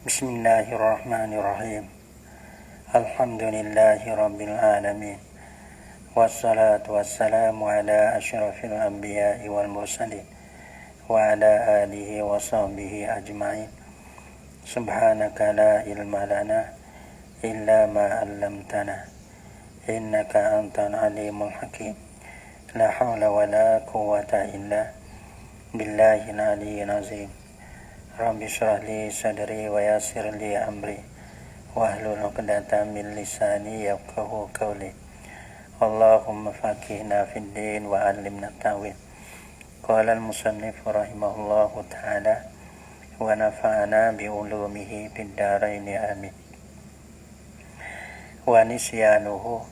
Bismillahirrahmanirrahim. Alhamdulillahi rabbil alamin. Wassalatu wassalamu ala asyrafil anbiya'i wal mursalin wa ala alihi wa sahbihi ajma'in. Subhanaka la ilma lana illa ma 'allamtana innaka antal alimul hakim. La haula wa la quwwata illa billahil aliyyil azim. Rabbi shrah li sadri wa yassir li amri wahlul 'uqdatam min lisani yafqahu qawli. Allahumma faqihna fid din wa 'allimna ta'wil. Qala al-musannif rahimahullahu ta'ala wa nafa'ana bi ulumihi fid dharain amin. Wa nisyanuhu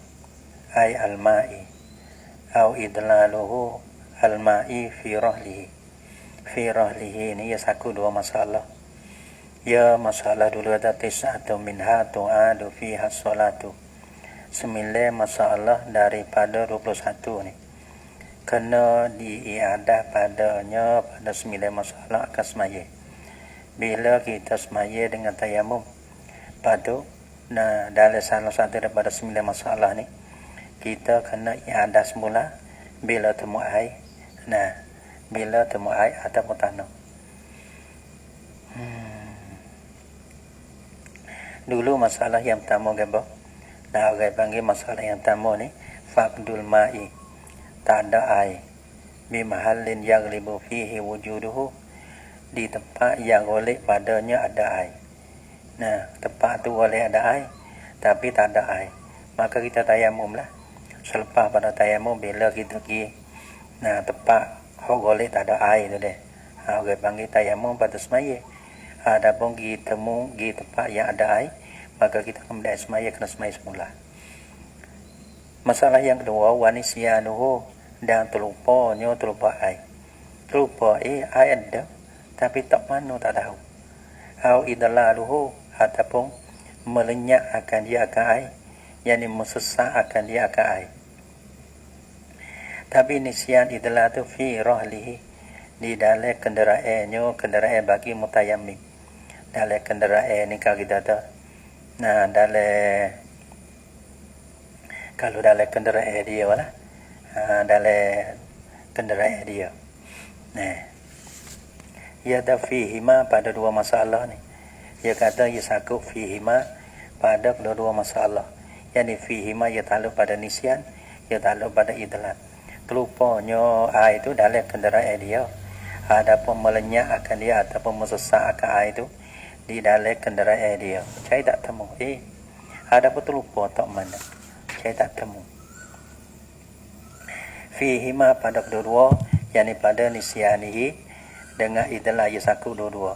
ay al-ma'i au idlaluhu al-ma'i fi rahlihi ini ya saku dua masalah. Ya masalah dulu ada tis'atu minha tu'adu fiha sholatu. 9 masalah daripada 21 ni. Kena diiadah padanya pada 9 masalah akan semaya. Bila kita semaya dengan tayamum, padu dalam salah satu daripada 9 masalah ni, kita kena iadah semula bila temu air. Bila temu air ataupun tanah. Dulu masalah yang pertama gambar. Orang panggil masalah yang pertama ni faqdul ma'i. Tak ada air. Bi mahallin yaghlibu fihi wujuduhu. Di tempat yang oleh padanya ada air. Tempat tu boleh ada air tapi tak ada air. Maka kita tayamum lah. Selepas pada tayamum bila kita pergi tempat boleh tak ada air tu deh. Orang panggil tayamum pada semaya. Adapun kita pergi tempat yang ada air, maka kita kemudian semaya kena semaya semula. Masalah yang kedua, wanisyanuhu dan terlupa air. Terlupa air ada tapi tak mana tak tahu. Au idlaluhu ataupun melenyap akan dia akan air, yakni mensesak akan dia akan air. Tapi nisyan idlah tu fi rahlihi, di dalam kenderaan bagi mutayammim. Dalam kenderaan ni kalau kita tahu, kalau dalam kenderaan dia lah, dalam kenderaan dia. Ia ada fihima pada dua masalah ni. Ia kata ia sakut fihima pada kedua masalah. Yang ni fihima ia takluk pada nisyan, ia takluk pada idlah. Terlupanya air itu dalam kenderaan dia. Adapun melenyap akan dia ataupun mensesak akan air itu di dalam kenderaan dia. Saya tak temu. Adapun terlupa tak mana. Saya tak temu. Fihima pada kedua, yakni pada nisyanihi dengan idlah yasaku dua-dua.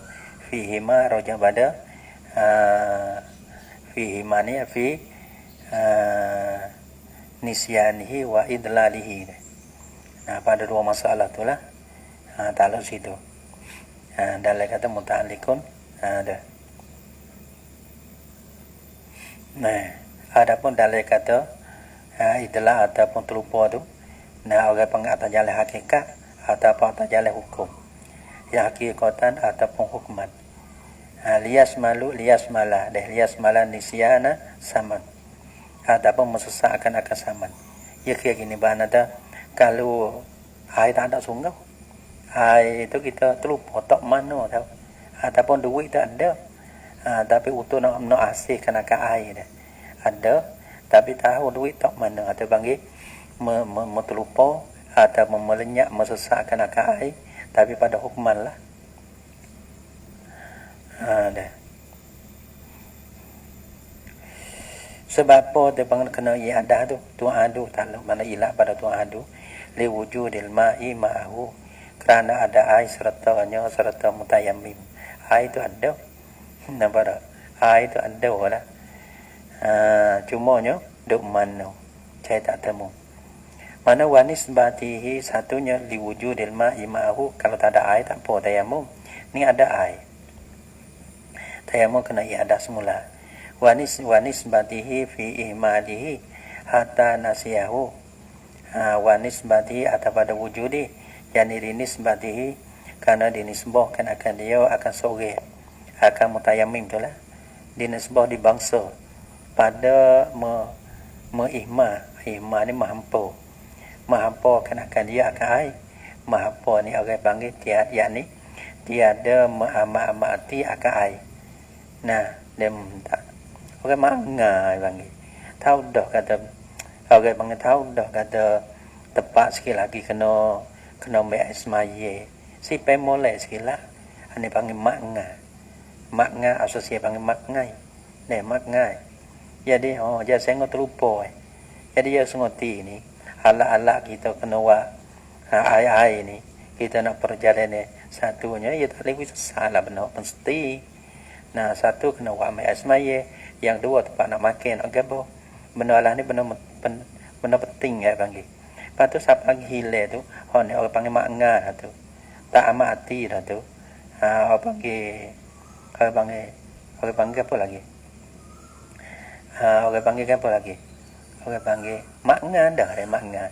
Fihima rojak pada fihima ni fi nisyanihi wa idlalihi. Pada dua masalah tu lah. Takluk situ. Dalam kata muta'alliqun ada. Adapun dalam kata idlah ataupun terlupa tu, orang panggil atas jalan hakikat ataupun atas jalan hukum. Ya hakikatan ataupun hukman. Lias mala nisyana saman. Ataupun mesesakkan akan saman. Ya kira gini bahan ada. Kalau air tak ada sungai, air itu kita terlupa tak mana tahu. Ataupun duit tak ada. Tapi untuk nak asihkan akan air dah. Ada, tapi tahu duit tak mana. Atau panggil terlupa atau melenyap mesesakkan akan air. Tapi pada hukuman lah. Dah. Sebab apa dia panggil kena iadah tu? Tu'adu takluk mana ilah pada tu'adu. Li wujudil ma'i ma'ahu, kerana ada air sertanya serta mutayammim. Air itu ada. Nampak tak? Air itu ada lah. Cumanya duk mana? Saya tak temu. Mana wanis batihi satunya li wujudil ma'i ma'ahu. Kalau tak ada air tak apa tayammum. Ni ada air. Tayammum kena iadah semula. Wanis batihi fi ihmalihi hatta nasiyahu. Wanis batihi atau pada wujudi, yang nisbatihi karena dinisbahkan akan dia akan sore akan mutayammim tu lah dinisbah di bangsa pada ihma ni mahampa akan dia akan air mahampa ni orang panggil yakni tiada mengamati akan air. Nah dia minta orang mangai panggil tahu dah kata orang panggil tahu dah kata tepat sikit lagi kena ambil ismaye si pemolek sikit lah ane panggil maknga asosiasi panggil makngai jadi jadi saya ngot terlupa jadi ya sengoti ni ala-ala kita kena buat air ni kita nak perjalanan satunya ya tak boleh salah benar mesti. Nah satu kena buat ambil ismaye, yang dua tempat nak makan nak gapo benda lah ni benda penting panggil. Lepas tu siapa lagi hilang tu ni orang panggil maknga tu tak amati dah tu orang panggil apa lagi orang panggil maknga dah ada maknga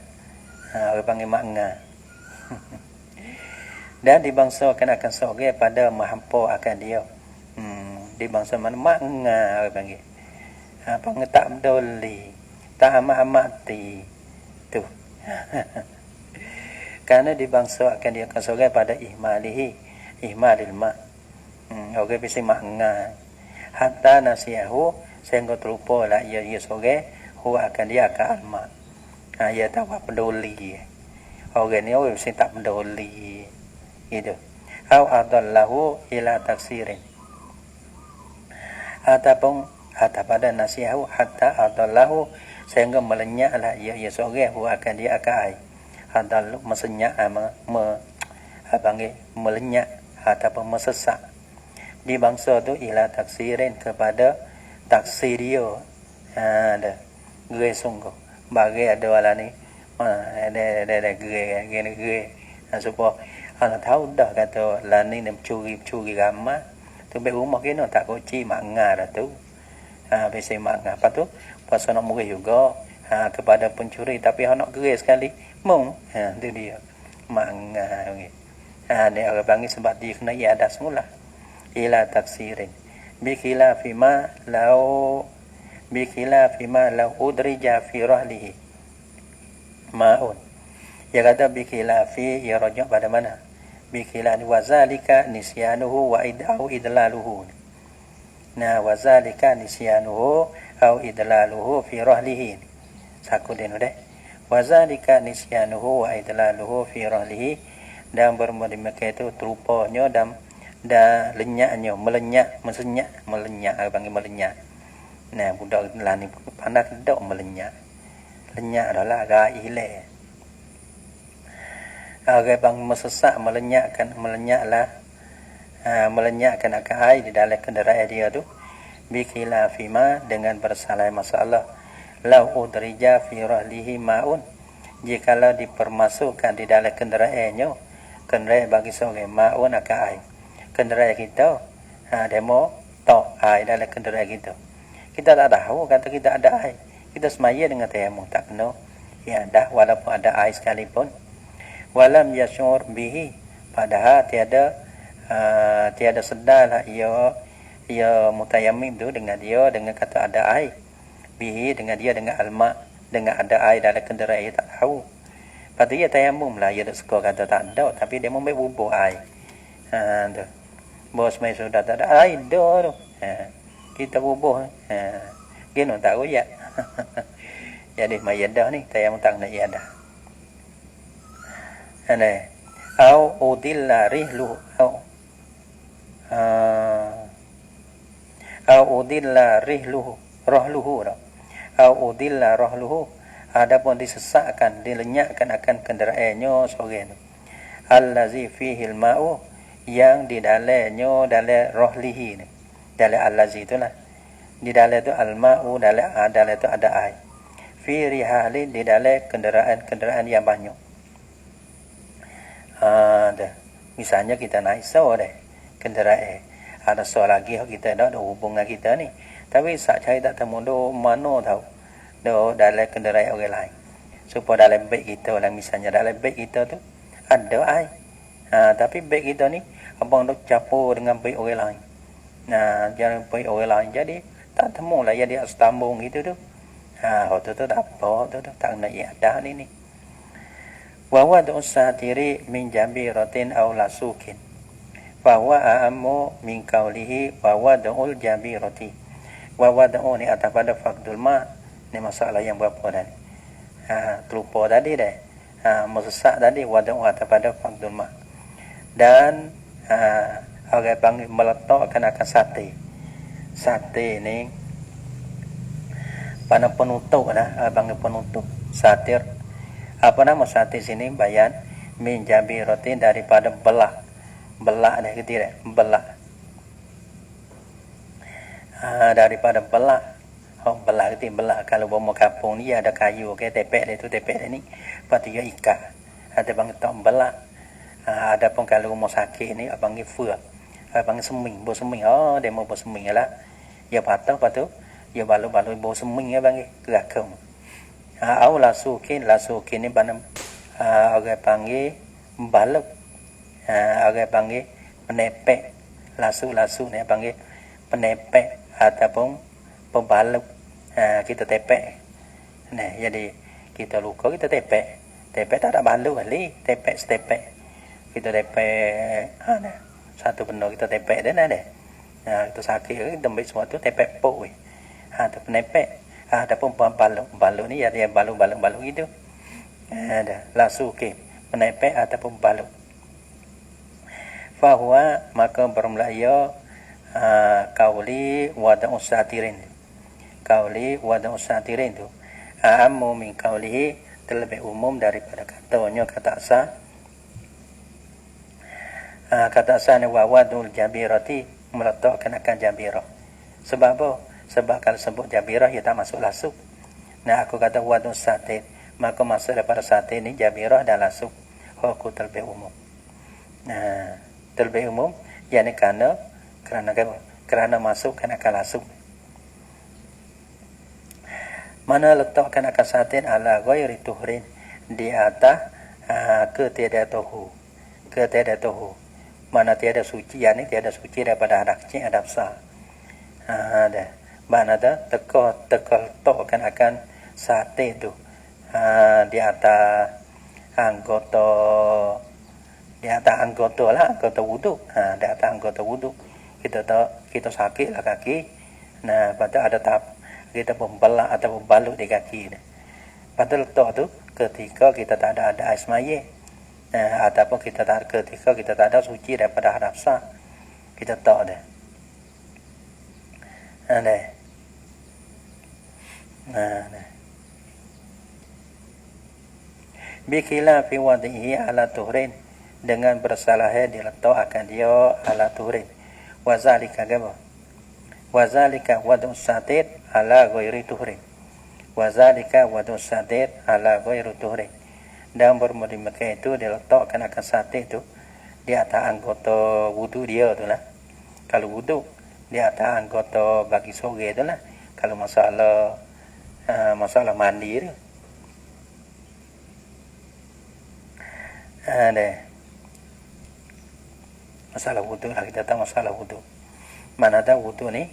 orang panggil maknga dan dibangsakan akan seorang pada mahampa akan dia dibangsa mana maknga orang panggil panggil tak mendoli tak amati tu karena dibangsa akan dia akan seorang pada ihmalil ma orang bisa maknga hatta nasiyahu sehingga terlupa lah ia seorang huwa akan dia akan alma ia tak apa peduli orang ni orang bisa tak peduli gitu au adallahu ila taksirin ataupun pada nasihahu hatta adallahu sehingga melenyaklah ia seorang huwa akan dia akan ai adal mesenyak panggil melenyak ataupun mesesat di bangsa tu ila taksirin kepada taksir dia ada gere sungguh bagi ada wala ni ada gere supaya ana tahu dah kata lani ni curi ramah tu baik rumah kena tak kunci maknga dah tu biasa maknga apa tu pasal nak murid juga kepada pencuri tapi hang nak gere sekali tu dia maknga ni orang panggil sebab dia kena ada semula ila taksirin bikilafi ma lau udrija fi rahlihi ma'un ya kata bikilafi ya rujuk pada mana bikilan wazalika nisyanuhu wa idlaluhu nah wazalika nisyanuhu au idlaluhu fi rahlihi saku denu deh wazalika nisyanuhu wa idlaluhu fi rahlihi dan bermula itu terupanya dan lenyaknya melenyak panggil melenyak. Nah budak lah ni pandai tidak melenyak adalah gai hilang bang mesesat melenyakkan akan air di dalam kenderaan dia tu bikila fima dengan bersalah masalah lau udrija fi rahlihi ma'un jikalau dipermasukkan di dalam kenderaannya kenderaan bagi seorang ma'un akan air kenderaan kita demo tok air dalam kenderaan kita tak tahu kata kita ada air kita semaya dengan tayamum tak kena ya dah walaupun ada air sekalipun walam yasyur bihi padahal tiada sedarlah ia mutayammim tu dengan kata ada air bihi dengan alma dengan ada air dalam kenderaan ia tak tahu pada ia tayamum lah ia tak suka kata tak ada tapi dia memang bubuh air tu bos mai sudah tak ada air dah tu kita bubuh gino tak royak jadi mai dah ni tayamum tak nak ia dah ana au udilla rihlu au udilla rihluhu rahluhu au udilla rahluhu adapun disesatkan dilenyakkan akan kenderaannya seorang allazi fihi al-ma'u yang di dalamnya dalam rahlihi ni dalam allazi itulah di dalam itu al-ma'u dalam itu ada air fi rihali di dalam kenderaan yang banyak misalnya kita naik saw deh kenderaan ada saw lagi kita ada hubungan kita ni tapi sak cari tak temu do mana tahu do dalam kenderaan orang lain supaya dalam beg kita lah misalnya dalam beg kita tu ada air tapi beg kita ni abang dok campur dengan beg orang lain Nah, jangan pergi orang lain jadi tak temu lah jadi astambung gitu tu. Waktu tu tak apa tu tak nak ada ni. Wa wadu satiri min jabiratin aw lasukin. Bahwa a'ammu min qawlihi wa wad'ul jabirati. Wa wad'u ni atas pada fakdul ma. Ni masalah yang berapa dah ni? Terlupa tadi dah. Mesesak tadi wad'u atas pada fakdul ma. Dan orang panggil meletakkan akan sate. Sate ni pada penutup dah, panggil penutup. Satir. Apa nama sate sini? Bayan min jabiratin daripada belah. Belah dah ke tidak? Belah. Daripada belah. Belah ke tidak? Belah. Kalau bomo kampung ni ada kayu ke tepek dia tu, tepek dia ni. Lepas tu dia ikat. Ada panggil tak belah. Ada pun kalau mau sakit ni panggil fur. Panggil seming, bau seming. Dia mau bau seming lah. Dia patah, lepas tu dia balu-balu bau seming dia panggil gerakam. Au lasukin ni pada orang panggil baluk. Orang panggil penepek. Lasu ni panggil penepek ataupun pembaluk. Kita tepek. Nah, jadi kita luka kita tepek. Tepek tak ada baluk kali, tepek setepek. Kita tepek satu benda kita tepek dia ada. Kita sakit kita ambil semua tu tepek pok weh. Tu penepek. Ataupun baluk ni dia baluk gitu. Ada lasukin penepek ataupun baluk. Fahuwa maka bermulaya kauli wada'u satirin. Kauli wada'u satirin tu a'ammu min kaulihi, terlebih umum daripada katanya kata asal. Kata asal ni wadul jabirati, meletakkan akan jabirah. Sebab apa? Sebab kalau sebut jabirah ia tak masuk lasuk. Nah, aku kata wadul satir, maka masuk daripada satir ni jabirah dan lasuk. Aku terlebih umum. Nah, terlebih umum yakni kerana masuk kan akan lasuk. Mana letakkan akan satin ala ghairi tuhrin, di atas ketiadatuhu. Mana tiada suci, yakni tiada suci daripada hadap kecil hadap besar. Mana dah tekal letakkan akan satin tu di atas anggota lah, anggota wudu. Di atas anggota wudu kita sakit lah kaki. Nah, pada ada tahap kita pembelah atau pembalut di kaki. Pada letak tu ketika kita tak ada air semaya. Ataupun ketika kita tak ada suci daripada hadap sah, kita tak ada. Bikila fi wadihi ala tuhrin, dengan bersalahnya diletak akan dia ala tuhrin. Wazalika gaba. Wazalika wadu satir ala ghairi tuhrin. Wazalika wadu satir ala ghairi tuhrin. Dan bermudi Mekah itu diletakkan akan satir itu di atas anggota wudu dia tu lah. Kalau wudu di atas anggota bagi sore tu lah. Kalau masalah mandi tu. Masalah wudu lah, kita tahu masalah wudu. Mana ada wudu ni,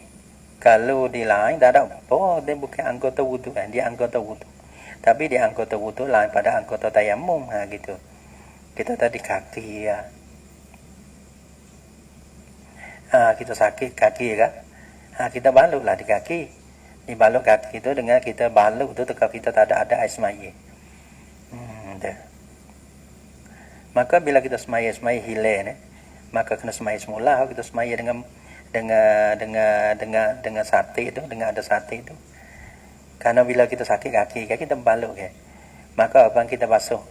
kalau di lain tak ada apa, dia bukan anggota wudu kan, dia anggota wudu. Tapi dia anggota wudu lain pada anggota tayamum gitu. Kita tadi kaki ya. Kita sakit kaki kan. Kita balutlah di kaki. Dibaluk kaki itu dengan kita baluk tu kalau kita tak ada air semaya. Maka bila kita semaya hilang ni, maka kena semaya semula. Kita semaya dengan sate itu, dengan ada sate itu. Karena bila kita sakit kaki kita baluk kan. Maka apa kita basuh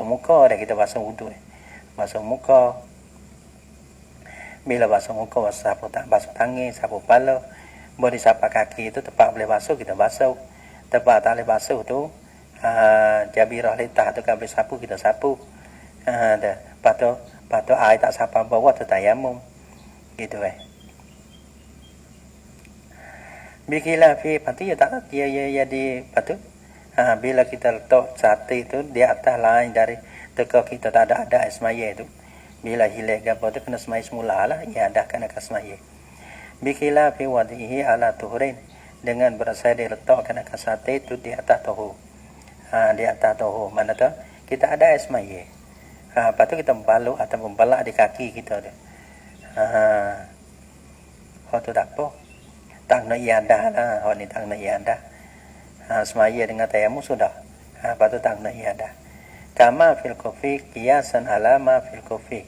muka dah, kita basuh wudu. Basuh muka. Bila basuh muka basuh tangan, sapu kepala. Boleh sapu kaki itu tempat boleh basuh kita basuh. Tempat tak boleh basuh tu jabirah letah tu kan boleh sapu kita sapu. Patut air tak sapu bawah tu tayamum. Gitu Bikilah fi pati ya tak dia di patu. Bila kita letak sate itu di atas lain dari teka kita tak ada air semaya itu. Bila hilang apa tu kena semaya semula lah, ia ada kena semaya. Bikila fi wadihi ala tuhurin, dengan berasal diletakkan akan sate itu di atas tahu. Di atas tahu mana tu kita ada es maye. Lepas tu kita membalut atau membalak di kaki kita tu. Tu tak apa. Tak nak iadah lah. Hak ni tak nak iadah. Semaya dengan tayamum sudah. Lepas tu tak nak iadah. Kama fil kofi kiasan alama fil kofi.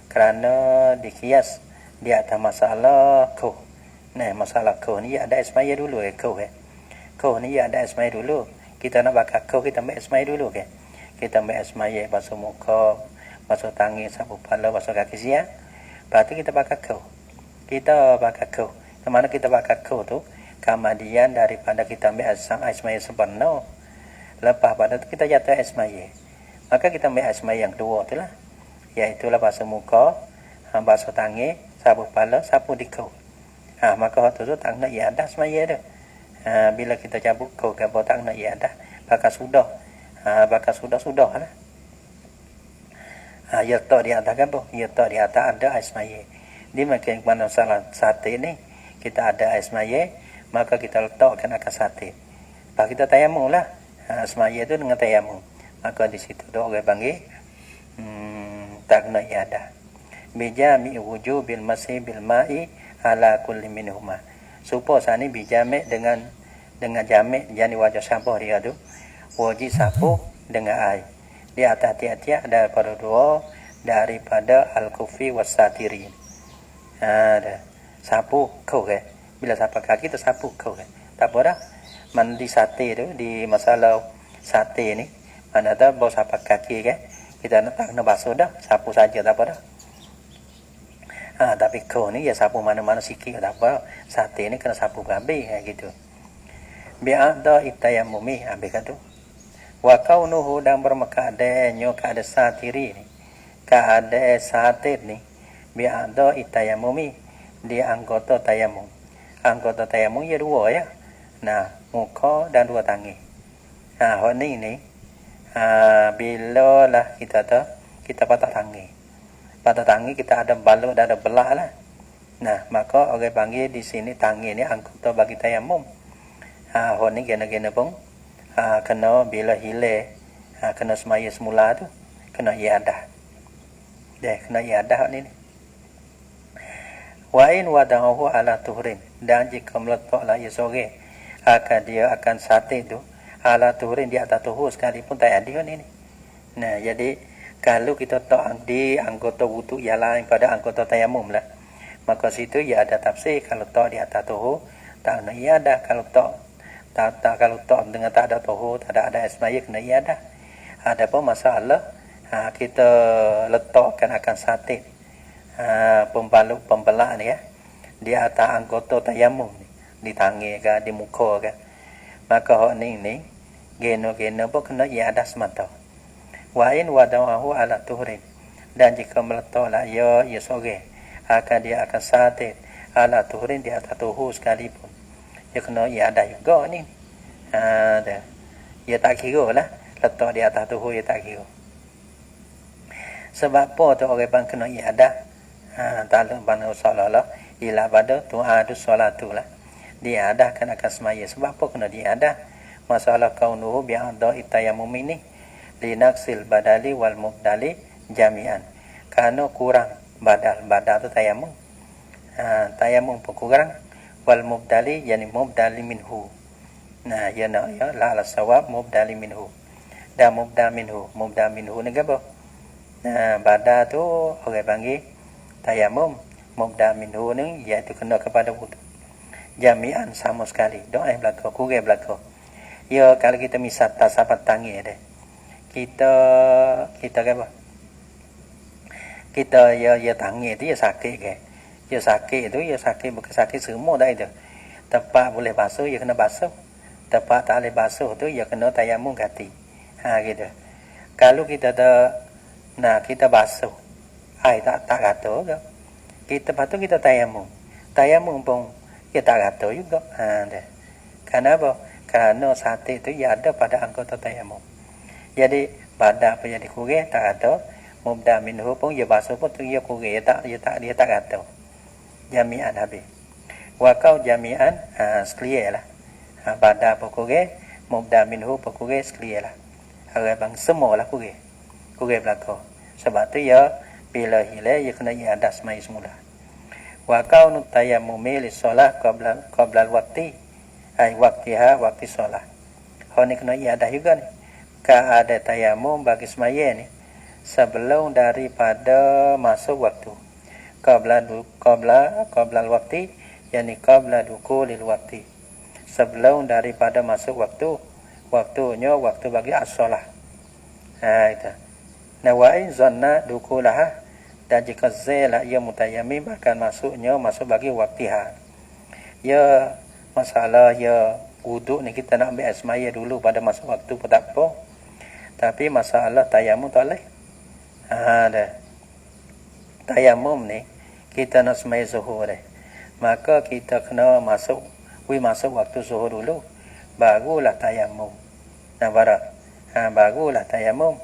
Kerana dikias di atas masalah kau. Nah, masalah kau ni ada esmaya dulu kau Kau ni ada esmaya dulu. Kita nak bakar kau, kita ambil esmaya dulu Kita ambil esmaya basuh muka, basuh tangan, sapu kepala, basuh kaki siang. Lepas tu kita bakar kau. Kita bakar kau. Mana kita bakar kau tu, kemudian daripada kita ambil esmaya sebenar. Lepas pada tu kita jatuh esmaya. Maka kita ambil esmaya yang kedua tu lah. Iaitulah basuh muka, basuh tangan, sapu kepala, sapu di kau. Maka waktu tu tak nak iadah semaya tu. Bila kita cabut kau ke bawah tak nak iadah, bakal sudah. Bakal sudah lah. Ya tak di atas kan boh? Ya tak di atas ada ais maya. Di makin mana salah sate ni, kita ada ais maya, maka kita letakkan akan sate. Lepas kita tayamum lah. Semaya tu dengan tayamum. Maka di situ tu orang panggil tak nak iadah. Bijami wujud bil masih bil ma'i ala kulli minhuma. Supaya sani bijame dengan jamek jani wajah sampah dia tu wajib sapu dengan air di atas tiap-tiap daripada dua daripada al-kufi wasatirin. Sapu kau bila sapu kaki tu sapu kau tak apa dah. Mandi sate tu di masalah sate ni mana dah bawa sapu kaki kita nak tak nak basuh dah, sapu saja tak apa dah. Tapi kau ni ya sapu mana-mana sikit tak apa. Sate ni kena sapu habis gitu. Bi'adha itayamumi habis kata. Wa kaunuhu dan bermakadanya keada satiri ni. Keada satir ni. Bi'adha itayamumi di anggota tayamum. Anggota tayamum ya dua ya. Nah, muka dan dua tangan. Hak ni bila lah kita patah tangan. Pada tangan kita ada balut dan ada belah lah. Nah, maka orang panggil di sini tangan ni anggota bagi tayamum. Hak ni gena-gena pun kena bila hilang kena semaya semula tu kena iadah. Kena iadah ni. Wa in wadahu ala tuhrin, dan jika meletaklah ia sore dia akan sate tu ala tuhrin di atas tuhur sekalipun tak ada ni. Nah, jadi kalau kita tak di anggota wudu yang lain pada anggota tayamum lah, maka situ ya ada tafsir. Kalau tak di atas tuhur tak kena iadah. Kalau tak dengan tak ada tuhur, tak ada esmaya kena iadah. Ada pun masalah kita letakkan akan sate pembalut pembelak ni di atas anggota tayamum ni, di tangan ke di muka ke, maka hak ni geno pun kena iadah semata. Wa in wadahu ala tuhrin, dan jika meletaklah ia sore dia akan sate ala tuhrin di atas tuhur sekalipun, dia kena iadah juga ni. Ia tak kira lah letak di atas tuhur, ia tak kira. Sebab apa tu orang bang kena iadah? Tak ada bana usahalah ila pada tu'adu salatu lah. Diadahkan akan semaya. Sebab apa kena diadah? Masalah kaunuhu bi'adha itayamum ini linaksil badali wal mubdali jami'an. Kerana kurang badal tu tayamum. Tayamum pun kurang. Wal mubdali yani mubdali minhu. Nah, ya nak ya la ala sawab mubdali minhu. Dan mubda minhu ni apa? Nah, badal tu orang panggil tayamum. Mubda minhu ni iaitu kena kepada wudu. Jami'an sama sekali. Doa yang belakang, kurang belakang. Ya, kalau kita misal tak sahabat tangan dia. Kita apa? Kita ya tangan tu ya sakit ke. Ya sakit tu ya sakit bukan sakit semua dah itu. Tempat boleh basuh ya kena basuh. Tempat tak boleh basuh tu ya kena tayamum ganti. Gitu. Kalau kita kita basuh air tak kata ke. Kita patut kita tayamum. Tayamum pun ya tak kata juga. Kenapa? Kerana sate tu ya ada pada anggota tayamum. Jadi badan apa yang dikurang tak ada, mubda minhu pun ya basuh pun tu ya kurang, dia tak kata. Jami'an habis. Wakau jami'an sekalian lah. Pada pokoknya mubda minhu pokoknya sekalian lah. Hari bang semua lah pokoknya. Pokoknya belakang. Sebab tu ya bila hilang ya kena ia ada semai semula. Wakau nu tayammumi li solat qabla waktu. Ai waktiha waktu solat. Hal ni kena ia ada juga ni. Ka ada tayamum bagi semaya ni sebelum daripada masuk waktu. Qabla waktu, yakni qabla dukulil waktu. Sebelum daripada masuk waktu, waktunya waktu bagi as-solah. Itu. Nawai zanna dukulaha, dan jika zela ia mutayammim akan masuk bagi waktiha. Ya masalah ya wuduk ni kita nak ambil asmaya dulu pada masa waktu pun tak apa. Tapi masalah tayamum tak boleh. Dah. Tayamum ni kita nak semai zuhur dah. Maka kita kena masuk waktu zuhur dulu, barulah tayamum. Nah barak. Barulah tayamum.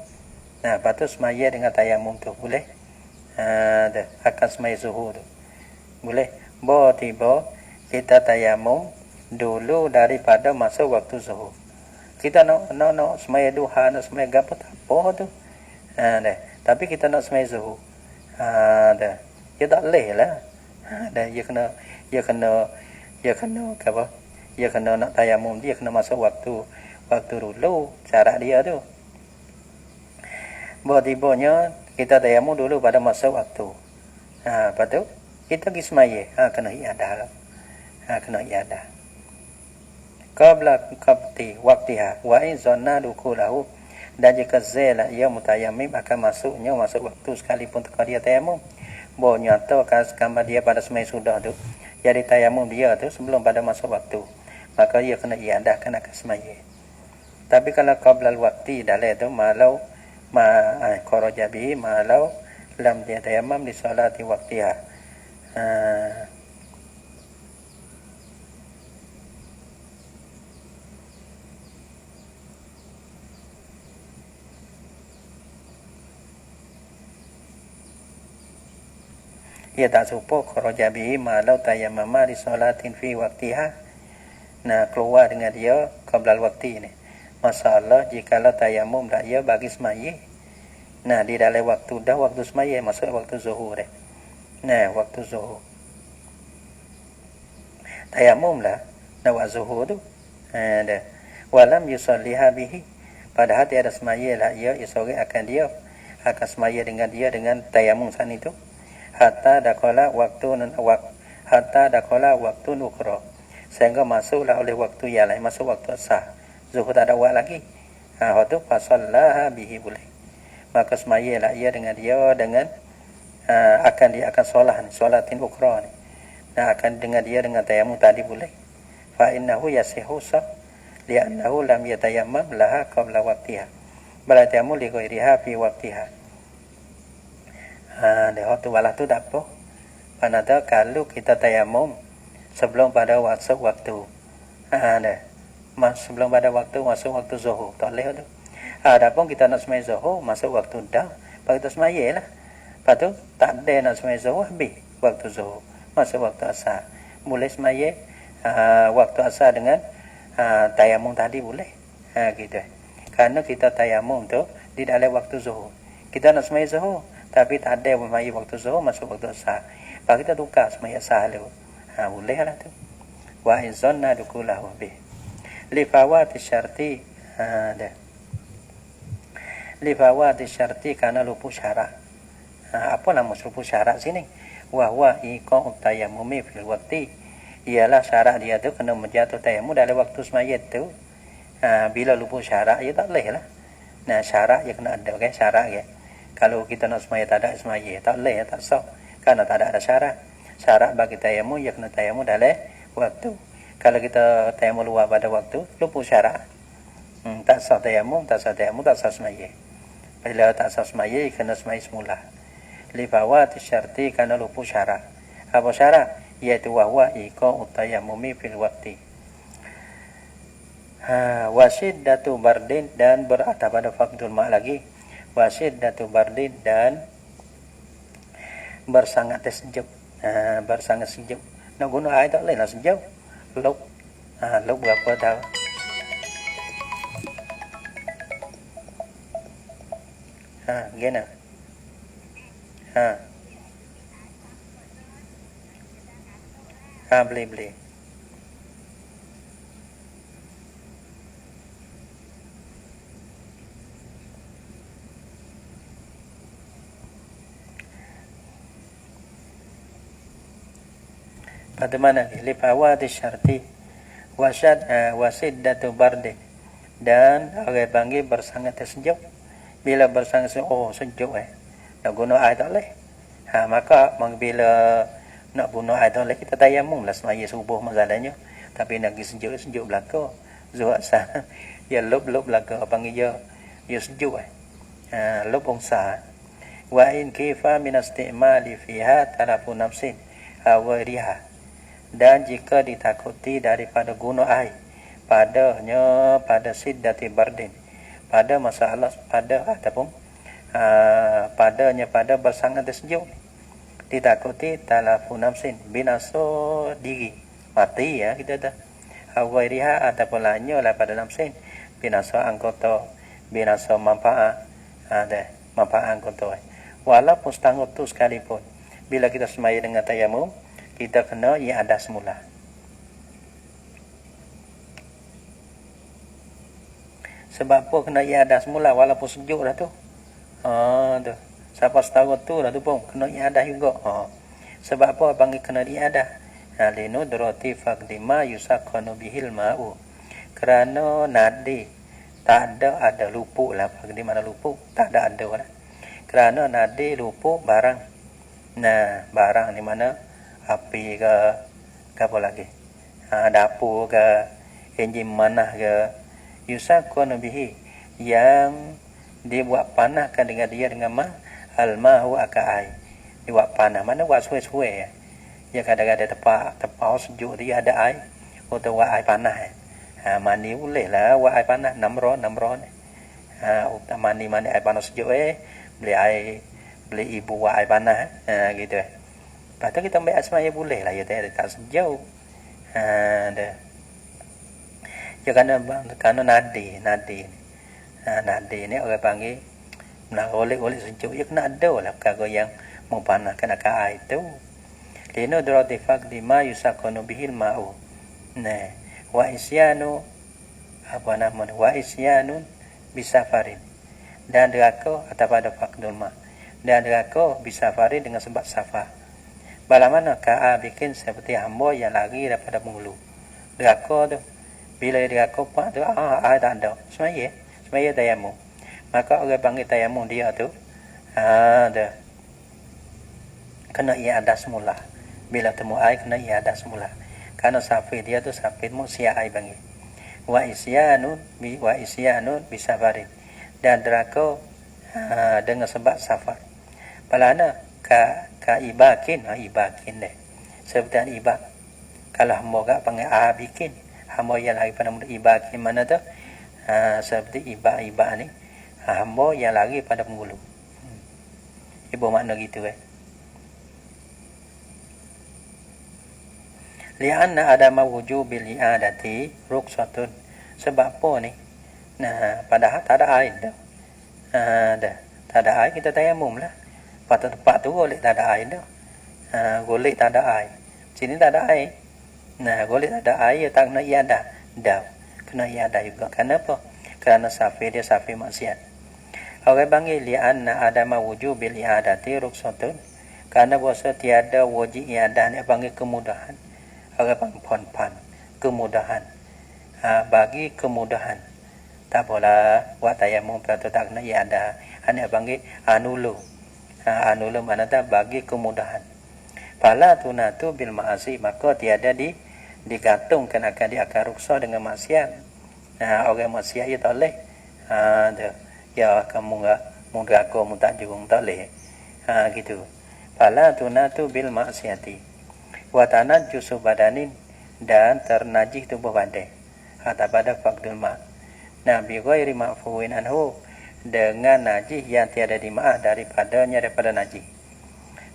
Nah lepas tu semaya dengan tayamum tu boleh. Dah akan semai zuhur tu. Boleh. Tiba kita tayamum dulu daripada masuk waktu zuhur. Kita nak semaya duha, nak semaya gapo tak apa tu. Dah. Tapi kita nak semai zuhur. Dah. Dia tak boleh lah. Dan dia kena apa? Dia kena nak tayamum, dia kena masuk waktu dulu cara dia tu. Tibanya kita tayamum dulu pada masa waktu. Lepas tu kita pergi semaya. Kena iadah. Kena iadah. Qabla qabti waktiha wa in zanna dukulahu, dan jika zela ia mutayammim akan masuk waktu sekalipun teka dia tayamum. Nyata gambar dia pada semai sudah tu. Jadi tayamum dia tu sebelum pada masuk waktu. Maka dia kena iadah kena ke semaya. Tapi kalau qabla waktu dalam tu malau kharaja bihi malau lam dia tayammum di salati waqtiha. Ia tak serupa kharaja bihi malau tayammama li salatin fi waqtiha. Nah, keluar dengan dia qabla waktu ni. Masalah jikalau tayamum dak ia bagi semaya. Nah, di dalam waktu semaya masuk waktu zuhur dah. Nah, waktu zuhur. Tayamum lah nak zuhur tu. Dah. Walam yusalliha bihi. Padahal tiada semaya lah ia seorang akan semaya dengan dia dengan tayamum san itu. Hatta dakhala waktu ukhra, sehingga masuklah oleh waktu yang lain, masuk waktu asar. Zuhur tak ada waktu lagi. Waktu fasallaha bihi boleh. Maka semayalah ia dengan akan solatin ukhra ni. Nah, akan dengan dia dengan tayamum tadi boleh. Fa innahu yasihu sah li'annahu lam yatayammam laha qabla waqtiha. Bala tayamum li ghairiha fi waqtiha. Dah tu walah tu tak apa. Panada kalau kita tayamum sebelum pada masuk waktu. Dah. Sebelum pada waktu masuk waktu zuhur tak boleh tu. Adapun kita nak semai zuhur masuk waktu dah, lepas kita semayalah. Lepas tu tak ada nak semai zuhur habis waktu zuhur, masuk waktu asar. Boleh semaya waktu asar dengan tayamum tadi boleh. Gitu. Karena kita tayamum tu di dalam waktu zuhur. Kita nak semai zuhur tapi tak ada semaya waktu zuhur masuk waktu asar. Lepas kita tukar semaya asar dulu. Boleh lah tu. Wa izanna dukulahu bih. Li fawati syarti dah. Li fawati syarti karena lupa syarat. Apa nama lupa syarat sini? Wa huwa iqa'u tayammumi fil waqti. Ialah syarat dia tu kena menjatuh tayamum dalam waktu semaya tu. Bila lupa syarat ia tak boleh lah. Nah, syarat dia kena ada kan, syarat kan. Kalau kita nak semaya tak ada semaya tak boleh, tak sah. Kerana tak ada syarat. Syarat bagi tayamum ia kena tayamum dalam waktu. Kalau kita tayamum luar pada waktu, lupa syarat. Tak sah tayamum, tak sah semaya. Bila tak sah semaya, kena semaya semula. Lifawati syarti kerana lupa syarat. Apa syarat? Iaitu wahwa iqa'u tayammumi fil waqti. Wasiddatu bardin, dan beratap pada faktul mak lagi. Wasiddatu bardin, dan bersangat sejuk. Bersangat sejuk. Nak guna air tak boleh lah sejauh. Luk. Luk berapa tahu. Gimana? Boleh. Bagaimana? Lifawati syarti wasiddatu bardi, dan orang panggil bersangat sejuk. Bila bersangat sejuk nak guna air tak boleh. Maka bila nak guna air tak boleh, kita tayamum lah semaya subuh masalahnya. Tapi nak pergi sejuk belaka zuhur sah ya lub belaka panggil ya sejuk lub ongsa. Wa in kifa min istimali fiha talafu nafsin wa riha, dan jika ditakuti daripada guna air pada siddati bardin, pada masalah ataupun pada bersangat sejuk, ditakuti talafu nafsin, binaso diri, mati kita dah awairiha ataupun lainnya pada nafsin, binaso anggota, binaso manfaat anggota. Walaupun setengah tu sekalipun, bila kita semaya dengan tayamum, kita kena iadah semula. Sebab apa kena iadah semula walaupun sejuk dah tu? Tu. Siapa setahun tu dah tu pun kena iadah juga. Sebab apa panggil kena iadah? Linudrati faqdima yusaqqanu bihil ma'u. Kerana nadi tak ada lupuk lah. Faqdi mana lupuk? Tak ada lah. Kerana nadi lupuk barang. Barang ni mana? Api ke apa lagi? Dapur ke, enjin manah ke, yusaqqanu bihi, yang dibuat panahkan dengan dia dengan al-ma'u akai. Dibuat panah, mana buat suai-suai ya, kadang-kadang tempat sejuk dia ada air, atau buat air panah mandi boleh lah buat air panah namron mandi air panah sejuk beli ibu buat air panah gitu lepas tu kita ambil asmaya boleh lah ya, tak sejuk ya, kerana nadi ni orang panggil nak oleh sejuk, ya kena ada lah perkara yang mempanahkan air itu. Lino drati faqdi ma yusaqqanu bihil ma'u. Wa isyanu wa isyanun bisafarin, dan deraka atau pada faqdul ma, dan deraka bisafarin dengan sebab safar. Bala mana bikin seperti hamba yang lari daripada penghulu. Deraka tu bila deraka pak tu air tak ada, semaya tayamum. Maka orang panggil tayamum dia tu kena iadah semula. Bila temu air kena iadah semula. Karena safir dia tu safir musia air panggil. Wa isyanun bisafarin, dan deraka dengan sebab safar. Palana ka ibakin deh. Seperti ibak. Kalau hamba gak panggil bikin, hamba yang lari pada mulut ibakin mana tu? Seperti ibak ni. Hamba yang lari pada penghulu. Ibu makna gitu Li'anna adama wujubil i'adati ruksatun. Sebab apa ni? Padahal tak ada air dah. Tak ada air, kita tayamum lah. Pada tempat tu golek tak ada air dah. Golek tak ada air. Sini tak ada air. Golek tak ada air, tak kena iadah. Dah. Kena iadah juga. Kenapa? Kerana safir dia safir maksiat. Orang panggil li'anna adama wujubil i'adati ruksatun. Kerana bahasa tiada wajib iadah ni panggil kemudahan. Orang panggil pan kemudahan. Bagi kemudahan. Tak boleh buat tayamum tu tak kena iadah. Hanya panggil anulu. Anulu mana tak bagi kemudahan. Fala tunatu bil ma'asi, maka tiada digantungkan akan dia akan ruksa dengan maksiat. Orang maksiat ya tak boleh. Ya kamu enggak mundraka mu tak jurung tak boleh. Gitu. Fala tunatu bil ma'siyati. Wa tanajjusu badanin, dan ternajis tubuh badan. Atau pada faqdul ma. Bi ghairi ma'fuwin anhu, dengan najis yang tiada dimaaf daripada najis.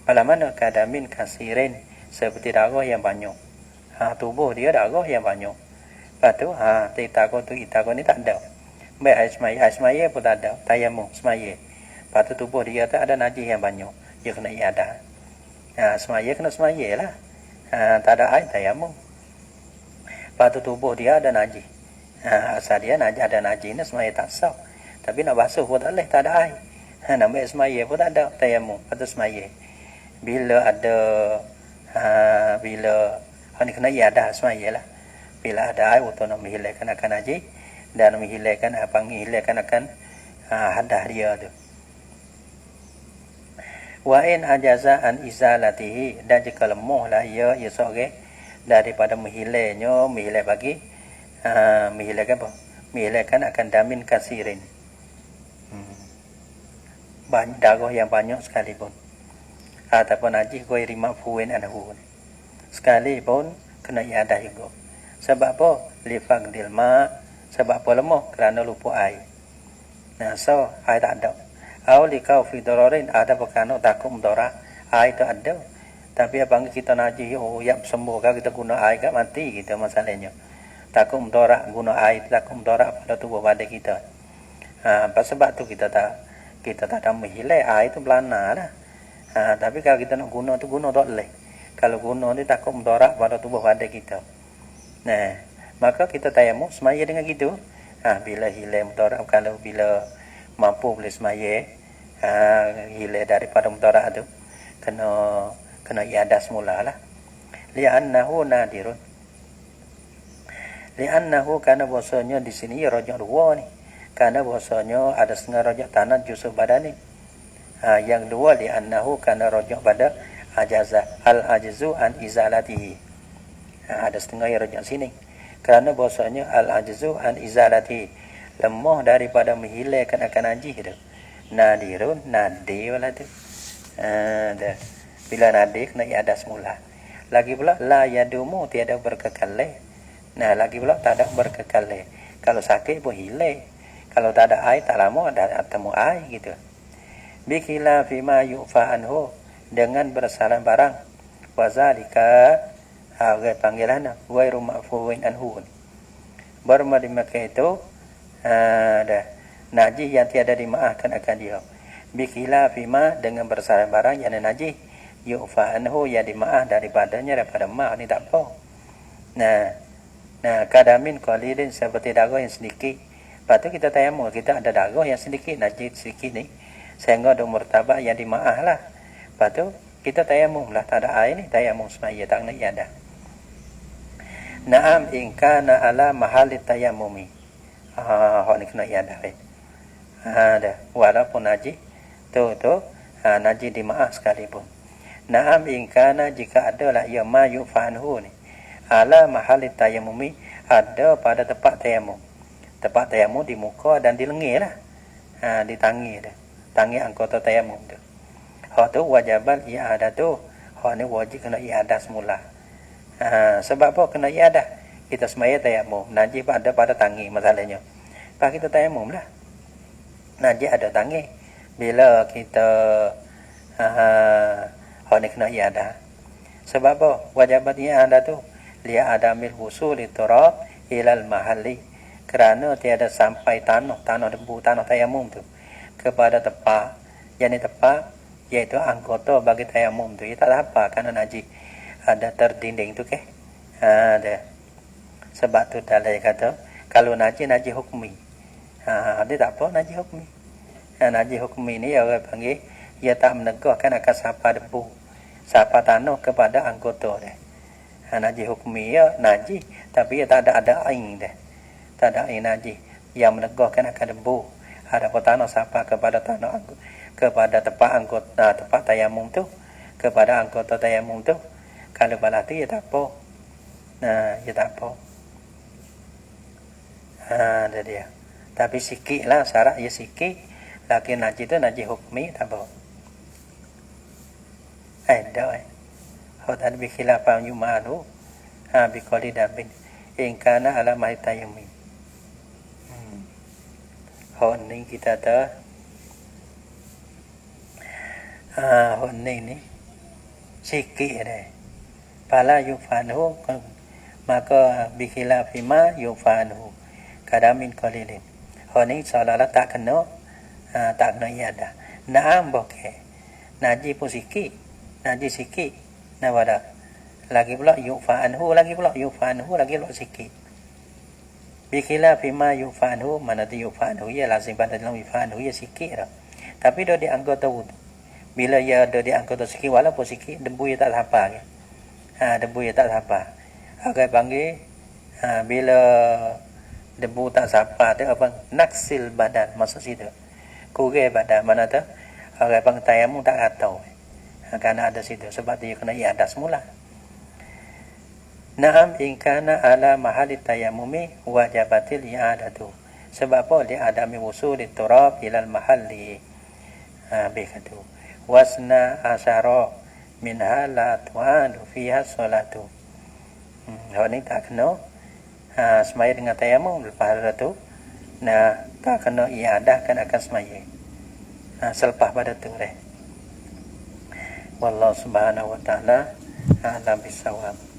Pada mana kadamin kasirin, seperti darah yang banyak. Tubuh dia darah yang banyak. Lepas tu, titakoh tu itakoh ni tak ada. Baik air semaya pun tak ada. Tayamum, semaya. Lepas tu tubuh dia tu ada najis yang banyak. Dia kena iadah. Semaya kena semaya lah. Tak ada air, tayamum. Lepas tu tubuh dia ada najis. Asal dia ada najis ni semaya tak sah. Tapi nak basuh pun tak boleh, tak ada air. Nak ambil semaya pun tak ada, tayamum. Lepas tu semaya. Bila ada, bila ni kena iadah semaya lah. Bila ada air untuk nak menghilangkan akan najis dan menghilangkan akan hadah dia tu. Wa in ajaza an izalatihi, dan jika lemah lah ia seorang daripada menghilangnya bagi menghilangkan apa? Menghilangkan akan damin kasirin. Banyak darah yang banyak sekalipun. Ataupun najis ghairi ma'fuwin anhu. Sekalipun kena iadah juga. Sebab apa? Lifaqdil ma', sebab apa lemah? Kerana lupa air. So air tak ada. Au likau fi dararin, ada perkara takut mudarat. Air tu ada. Tapi abang kita najis, yang sembuh kan kita guna air kat mati kita masalahnya. Takut mudarat, guna air takut mudarat pada tubuh badan kita. Sebab tu kita tak ada menghilai air tu belana dah. Tapi kalau kita nak guna tu guna tak boleh. Kalau guna ni takut mudarat pada tubuh badan kita. Nah, maka kita tayamum semaya dengan gitu. Bila hilang mudarat, kalau bila mampu boleh semaya, hilang daripada mudarat tu, kena iadah semula lah. Li'annahu nadirun. Li'annahu karena bahasanya di sini rojak dua ni. Karena bahasanya ada setengah rojak tanah justru badan ni. Yang dua li'annahu karena rojak pada al-ajzu an izalatihi. Ada setengah yang rojak sini. Kerana bahasanya al-ajzu an izalatihi, lemah daripada menghilangkan akan najis tu. Nadirun, nadir lah tu. Bila nadir kena iadah semula. Lagi pula la yadumu, tiada berkekal. Lagi pula tak ada berkekal. Kalau sakit pun hilang. Kalau tak ada air tak lama ada temu air gitu. Bikila fima yu'fa anhu, dengan bersalah barang. Wazalika panggilan ghairu ma'fuwin anhu. Bermadi maka itu najis yang tiada dimaafkan akan dia. Bikila fima, dengan bersalah barang yang najis yu'fa anhu, yang dimaaf daripadanya, daripada ma' ni tak apa. Kadamin qalilin, seperti darah yang sedikit. Lepas tu kita tayamum, kita ada darah yang sedikit, najis sedikit ni, sehingga ada murtabak yang dimaaf lah. Lepas tu kita tayamum lah, tak ada air ni, tayamum semaya, tak kena iadah. Naam in kana ala mahallit tayammumi. Hak ni kena iadah. Dah. Walaupun najis tu najis dimaaf sekalipun. Naam in kana, jika ada lah ia ma yufanhu ni. Ala mahallit tayammumi, ada pada tempat tayamum. Tempat tayamum di muka dan di lengan lah. Di tangi dah. Tangi anggota tayamum tu. Hak tu wajibal i'adatu. Hak ni wajib kena iadah semula. Sebab apa kena iadah? Kita semaya tayamum, najis ada pada tangi masalahnya. Lepas kita tayamum lah. Najis ada tangi. Bila kita ni kena iadah. Sebab apa? Wajibat iadah tu liya adamil wusul turab ilal mahalli. Kerana tiada sampai tanah debu, tanah tayamum tu kepada tempat. Yang ni tempat iaitu anggota bagi tayamum tu. Ia tak apa kerana najis ada terdinding tu ke. Ada. Sebab tu dalil kata kalau najis hukmi. Dia tak apa najis hukmi. Najis hukmi ni orang panggil ia tak menegakkan akan sapa debu, sapa tanah kepada anggota dia. Najis hukmi ya najis, tapi ia tak ada ain dia. Tak ada ain najis yang menegakkan akan debu. Ada tanah sapa kepada tanah, kepada tempat anggota, tempat tayamum tu, kepada anggota tayamum tu. Kalau balas tu ia tak apa. Ia tak apa. Ada dia. Tapi sikit lah syarat ia sikit. Laki najis tu najis hukmi tak apa. Dah. Hodan bi khilafan yumalu. Bi qali dabin. In kana ala ma tayammum. Hon ni kita dah. Hon ni sikit dah. fala yufanhu, maka bikhilafi ma yufanhu kadamin qalilin. Ini seolah-olah tak kena iadah. Naam boleh. Najis pun sikit, najis sikit. Nawada. Lagi pula yufanhu, lagi pula sikit. Bikhilafi ma yufanhu, mana tu yufanhu ya lazim pada dalam yufanhu ya sikit dah. Tapi dah dianggap tahu. Bila ia dah dianggap tahu sikit, walaupun sikit, debu ia tak sampai. Debu ia tak sampai. Agak panggil, bila debu tak sampai, dia apa? Naksil badan, maksud situ. Kurai badan, mana tu? Agak panggil tayamum tak kata. Kerana ada situ, sebab dia kena iadah semula. Naam ingkana ala mahali tayamumi wajabatil i'adatu. Sebab apa? Dia adami wusul turab ilal mahalli. Bekatu. Wasna asyara minha la tu'adu fiha salatu. Ini tak kena semaya dengan tayamum lepas tu. Tak kena iadah kan akan semaya. Selepas pada tu Wallahu subhanahu wa ta'ala a'lam bisawab.